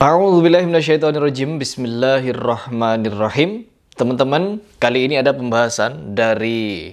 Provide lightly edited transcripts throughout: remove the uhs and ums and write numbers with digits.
A'udzubillahi minasyaitonirrajim. Bismillahirrahmanirrahim. Teman-teman, kali ini ada pembahasan dari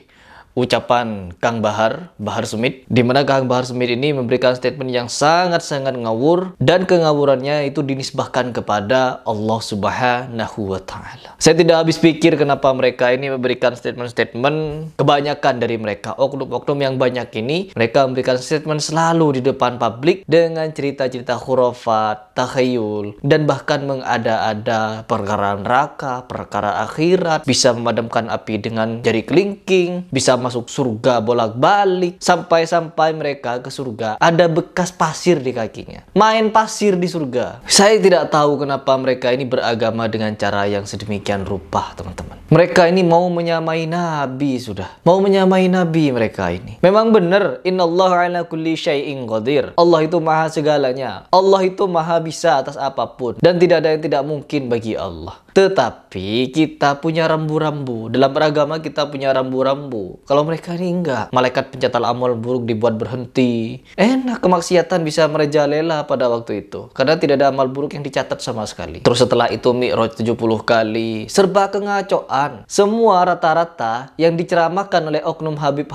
ucapan Kang Bahar Smith, di mana Kang Bahar Smith ini memberikan statement yang sangat-sangat ngawur, dan kengawurannya itu dinisbahkan kepada Allah Subhanahu wa Ta'ala. Saya tidak habis pikir kenapa mereka ini memberikan statement-statement. Kebanyakan dari mereka, oknum-oknum yang banyak ini, mereka memberikan statement selalu di depan publik dengan cerita-cerita khurafat, takhayul, dan bahkan mengada-ada perkara neraka, perkara akhirat, bisa memadamkan api dengan jari kelingking, bisa masuk surga bolak-balik, sampai-sampai mereka ke surga ada bekas pasir di kakinya, main pasir di surga. Saya tidak tahu kenapa mereka ini beragama dengan cara yang sedemikian rupa, teman-teman. Mereka ini mau menyamai Nabi, sudah mau menyamai Nabi. Mereka ini memang benar, innallaha ala kulli syai'in qadir. Allah itu maha segalanya, Allah itu maha bisa atas apapun, dan tidak ada yang tidak mungkin bagi Allah. Tetapi kita punya rambu-rambu. Dalam beragama kita punya rambu-rambu. Kalau mereka ini enggak. Malaikat pencatat amal buruk dibuat berhenti. Enak, kemaksiatan bisa merajalela pada waktu itu, karena tidak ada amal buruk yang dicatat sama sekali. Terus setelah itu Mi'raj 70 kali. Serba kengacoan. Semua rata-rata yang diceramahkan oleh oknum Habib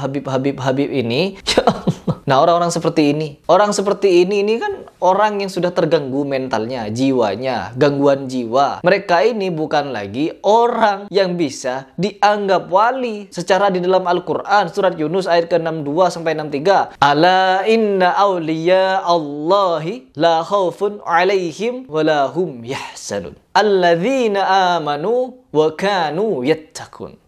ini. Ya Allah. Nah, orang-orang seperti ini, kan orang yang sudah terganggu mentalnya, jiwanya, gangguan jiwa. Mereka ini bukan lagi orang yang bisa dianggap wali. Secara di dalam Al-Quran, surat Yunus ayat ke-62-63. Ala inna awliya Allahi la khawfun alaihim wa la hum yahzanun. Alladzina amanu wa kanu yattaqun.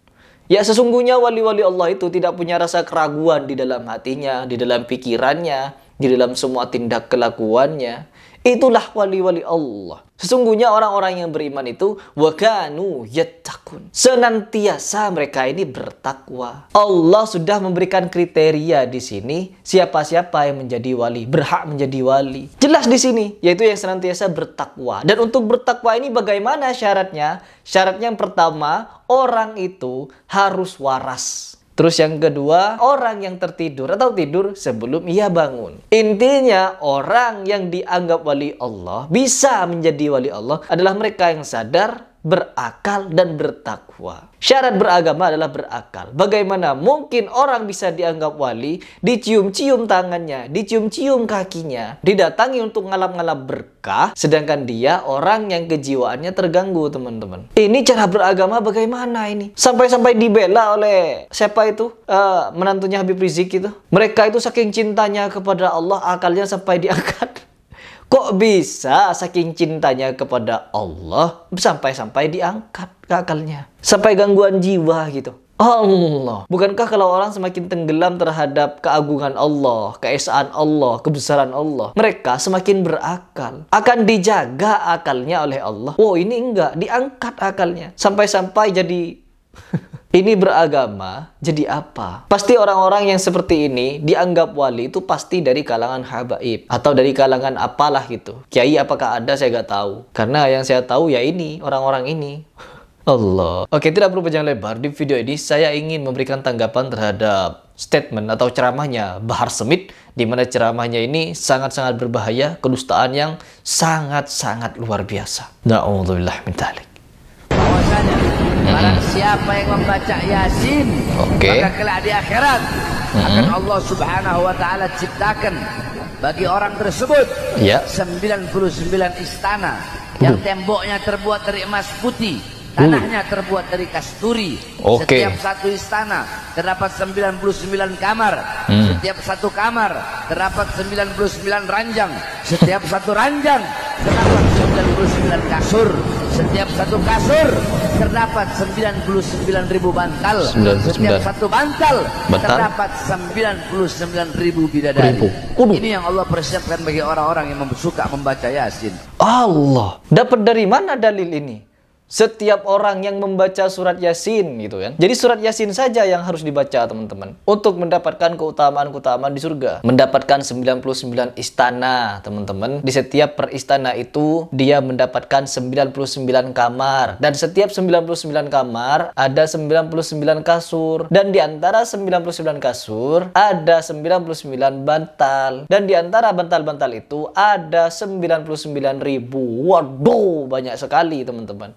Ya, sesungguhnya wali-wali Allah itu tidak punya rasa keraguan di dalam hatinya, di dalam pikirannya, di dalam semua tindak kelakuannya. Itulah wali-wali Allah. Sesungguhnya orang-orang yang beriman itu wa kanu yattaqun. Senantiasa mereka ini bertakwa. Allah sudah memberikan kriteria di sini siapa-siapa yang menjadi wali, berhak menjadi wali. Jelas di sini, yaitu yang senantiasa bertakwa. Dan untuk bertakwa ini bagaimana syaratnya? Syaratnya yang pertama, orang itu harus waras. Terus yang kedua, orang yang tertidur atau tidur sebelum ia bangun. Intinya, orang yang dianggap wali Allah, bisa menjadi wali Allah, adalah mereka yang sadar, berakal, dan bertakwa. Syarat beragama adalah berakal. Bagaimana mungkin orang bisa dianggap wali, dicium-cium tangannya, dicium-cium kakinya, didatangi untuk ngalap-ngalap berkah, sedangkan dia orang yang kejiwaannya terganggu, teman-teman. Ini cara beragama bagaimana ini? Sampai-sampai dibela oleh siapa itu? Menantunya Habib Rizik itu. Mereka itu saking cintanya kepada Allah, akalnya sampai diangkat. Kok bisa saking cintanya kepada Allah sampai-sampai diangkat akalnya? Sampai gangguan jiwa gitu. Allah. Bukankah kalau orang semakin tenggelam terhadap keagungan Allah, keesaan Allah, kebesaran Allah, mereka semakin berakal. Akan dijaga akalnya oleh Allah. Oh, ini enggak, diangkat akalnya. Sampai-sampai jadi... Ini beragama jadi apa? Pasti orang-orang yang seperti ini dianggap wali itu pasti dari kalangan habaib atau dari kalangan apalah gitu. Kiai apakah ada saya nggak tahu. Karena yang saya tahu ya ini orang-orang ini. Allah. Oke, tidak perlu panjang lebar. Di video ini saya ingin memberikan tanggapan terhadap statement atau ceramahnya Bahar Smith, di mana ceramahnya ini sangat-sangat berbahaya, kedustaan yang sangat-sangat luar biasa. Na'udzubillah min dzalik. Barang siapa yang membaca Yasin, maka kelak di akhirat akan Allah Subhanahu wa Ta'ala ciptakan bagi orang tersebut 99 istana yang temboknya terbuat dari emas putih, tanahnya terbuat dari kasturi. Setiap satu istana terdapat 99 kamar. Setiap satu kamar terdapat 99 ranjang. Setiap satu ranjang terdapat 99 kasur. Setiap satu kasur terdapat 99.000 bantal. Setiap satu bantal terdapat 99.000 bidadari. Ini yang Allah persiapkan bagi orang-orang yang suka membaca Yasin. Allah, dapat dari mana dalil ini? Setiap orang yang membaca surat Yasin gitu kan. Jadi surat Yasin saja yang harus dibaca teman-teman untuk mendapatkan keutamaan-keutamaan di surga. Mendapatkan 99 istana teman-teman. Di setiap per istana itu dia mendapatkan 99 kamar. Dan setiap 99 kamar ada 99 kasur. Dan di antara 99 kasur ada 99 bantal. Dan di antara bantal-bantal itu ada 99.000. Waduh, banyak sekali teman-teman.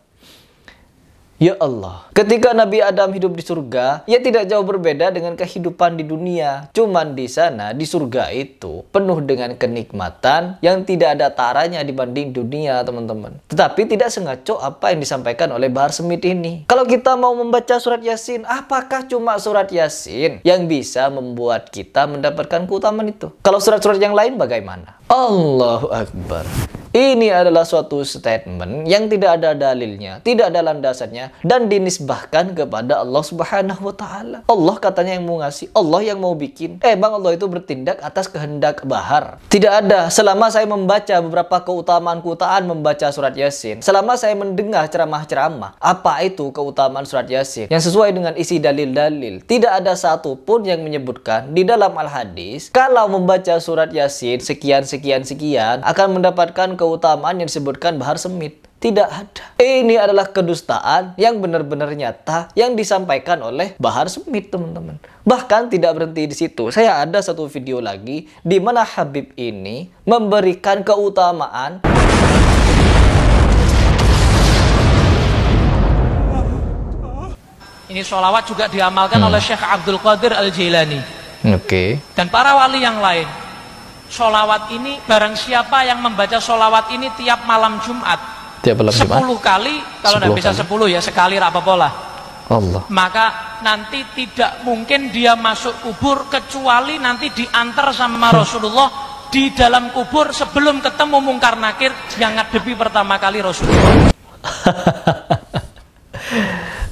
Ya Allah, ketika Nabi Adam hidup di surga, ia tidak jauh berbeda dengan kehidupan di dunia. Cuman di sana, di surga itu, penuh dengan kenikmatan yang tidak ada taranya dibanding dunia, teman-teman. Tetapi tidak sengaco apa yang disampaikan oleh Bahar Smith ini. Kalau kita mau membaca surat Yasin, apakah cuma surat Yasin yang bisa membuat kita mendapatkan keutamaan itu? Kalau surat-surat yang lain bagaimana? Allahu Akbar. Ini adalah suatu statement yang tidak ada dalilnya, tidak ada landasannya, dan dinisbahkan kepada Allah Subhanahu wa Ta'ala. Allah katanya yang mau ngasih, Allah yang mau bikin. Bang, Allah itu bertindak atas kehendak Bahar. Tidak ada. Selama saya membaca beberapa keutamaan-keutamaan membaca surat Yasin, selama saya mendengar ceramah-ceramah, apa itu keutamaan surat Yasin yang sesuai dengan isi dalil-dalil, tidak ada satupun yang menyebutkan di dalam Al-Hadis kalau membaca surat Yasin sekian akan mendapatkan keutamaan yang disebutkan Bahar Smith. Tidak ada. Ini adalah kedustaan yang benar-benar nyata yang disampaikan oleh Bahar Smith, teman-teman. Bahkan tidak berhenti di situ. Saya ada satu video lagi di mana Habib ini memberikan keutamaan. Ini sholawat juga diamalkan oleh Syekh Abdul Qadir Al-Jailani. Oke. Dan para wali yang lain. Sholawat ini, barang siapa yang membaca sholawat ini tiap malam Jumat, tiap malam 10 kali, kalau tidak bisa 10 ya sekali rapapola. Allah. Maka nanti tidak mungkin dia masuk kubur kecuali nanti diantar sama Rasulullah di dalam kubur sebelum ketemu Mungkar Nakir yang ngadepi pertama kali Rasulullah.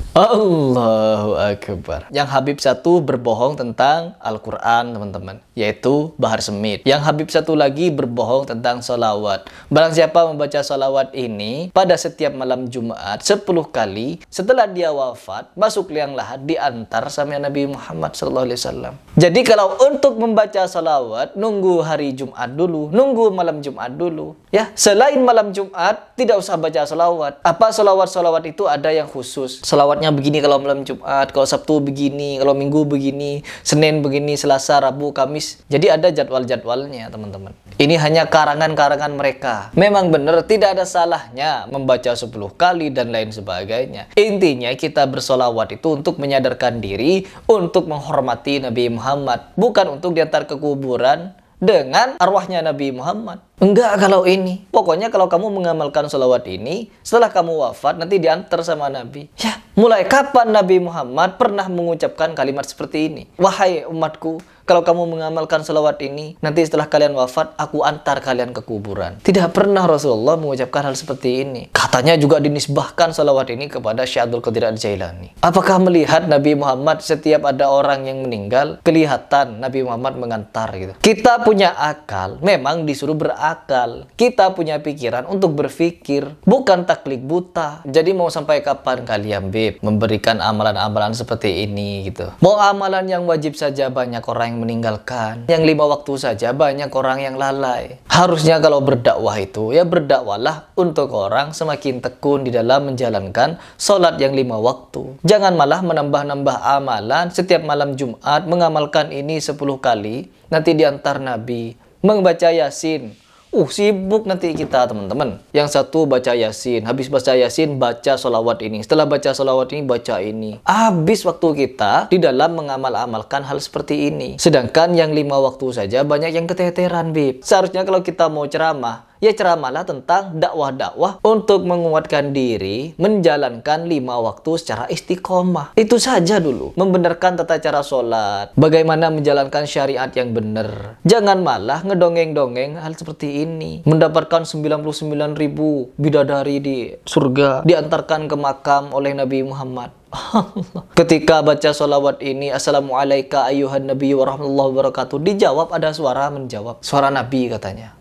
Allahu Akbar. Yang Habib satu berbohong tentang Al-Quran, teman-teman, yaitu Bahar Smith. Yang Habib satu lagi berbohong tentang sholawat. Barang siapa membaca sholawat ini pada setiap malam Jumat 10 kali, setelah dia wafat, masuk liang lahat, diantar sama Nabi Muhammad SAW. Jadi kalau untuk membaca sholawat, nunggu hari Jumat dulu, nunggu malam Jumat dulu. Ya, selain malam Jumat, tidak usah baca sholawat. Apa sholawat-sholawat itu ada yang khusus. Sholawatnya begini kalau malam Jumat, kalau Sabtu begini, kalau Minggu begini, Senin begini, Selasa, Rabu, Kamis. Jadi ada jadwal-jadwalnya, teman-teman. Ini hanya karangan-karangan mereka. Memang benar tidak ada salahnya membaca 10 kali dan lain sebagainya. Intinya kita bersolawat itu untuk menyadarkan diri, untuk menghormati Nabi Muhammad, bukan untuk diantar ke kuburan dengan arwahnya Nabi Muhammad. Enggak kalau ini. Pokoknya kalau kamu mengamalkan sholawat ini, setelah kamu wafat nanti diantar sama Nabi. Ya, mulai kapan Nabi Muhammad pernah mengucapkan kalimat seperti ini? Wahai umatku, kalau kamu mengamalkan sholawat ini, nanti setelah kalian wafat, aku antar kalian ke kuburan. Tidak pernah Rasulullah mengucapkan hal seperti ini. Katanya juga dinisbahkan sholawat ini kepada Syekh Abdul Qadir Al-Jailani. Apakah melihat Nabi Muhammad setiap ada orang yang meninggal, kelihatan Nabi Muhammad mengantar gitu? Kita punya akal, memang disuruh berakal. Kita punya pikiran untuk berpikir, bukan taklid buta. Jadi mau sampai kapan kalian, Beb, memberikan amalan-amalan seperti ini gitu? Mau amalan yang wajib saja banyak orang yang meninggalkan, yang 5 waktu saja banyak orang yang lalai. Harusnya kalau berdakwah itu, ya berdakwalah untuk orang semakin tekun di dalam menjalankan sholat yang 5 waktu. Jangan malah menambah-nambah amalan setiap malam Jumat, mengamalkan ini 10 kali, nanti diantar Nabi, membaca Yasin. Sibuk nanti kita, teman-teman. Yang satu baca Yasin, habis baca Yasin baca sholawat ini, setelah baca sholawat ini baca ini. Habis waktu kita di dalam mengamal-amalkan hal seperti ini. Sedangkan yang 5 waktu saja banyak yang keteteran, Bib. Seharusnya kalau kita mau ceramah, ya ceramahlah tentang dakwah-dakwah untuk menguatkan diri, menjalankan 5 waktu secara istiqomah. Itu saja dulu. Membenarkan tata cara sholat, bagaimana menjalankan syariat yang benar. Jangan malah ngedongeng-dongeng hal seperti ini. Mendapatkan 99.000 bidadari di surga, diantarkan ke makam oleh Nabi Muhammad. Ketika baca sholawat ini, Assalamualaikum ayuhan nabi warahmatullahi wabarakatuh, dijawab, ada suara menjawab. Suara Nabi katanya.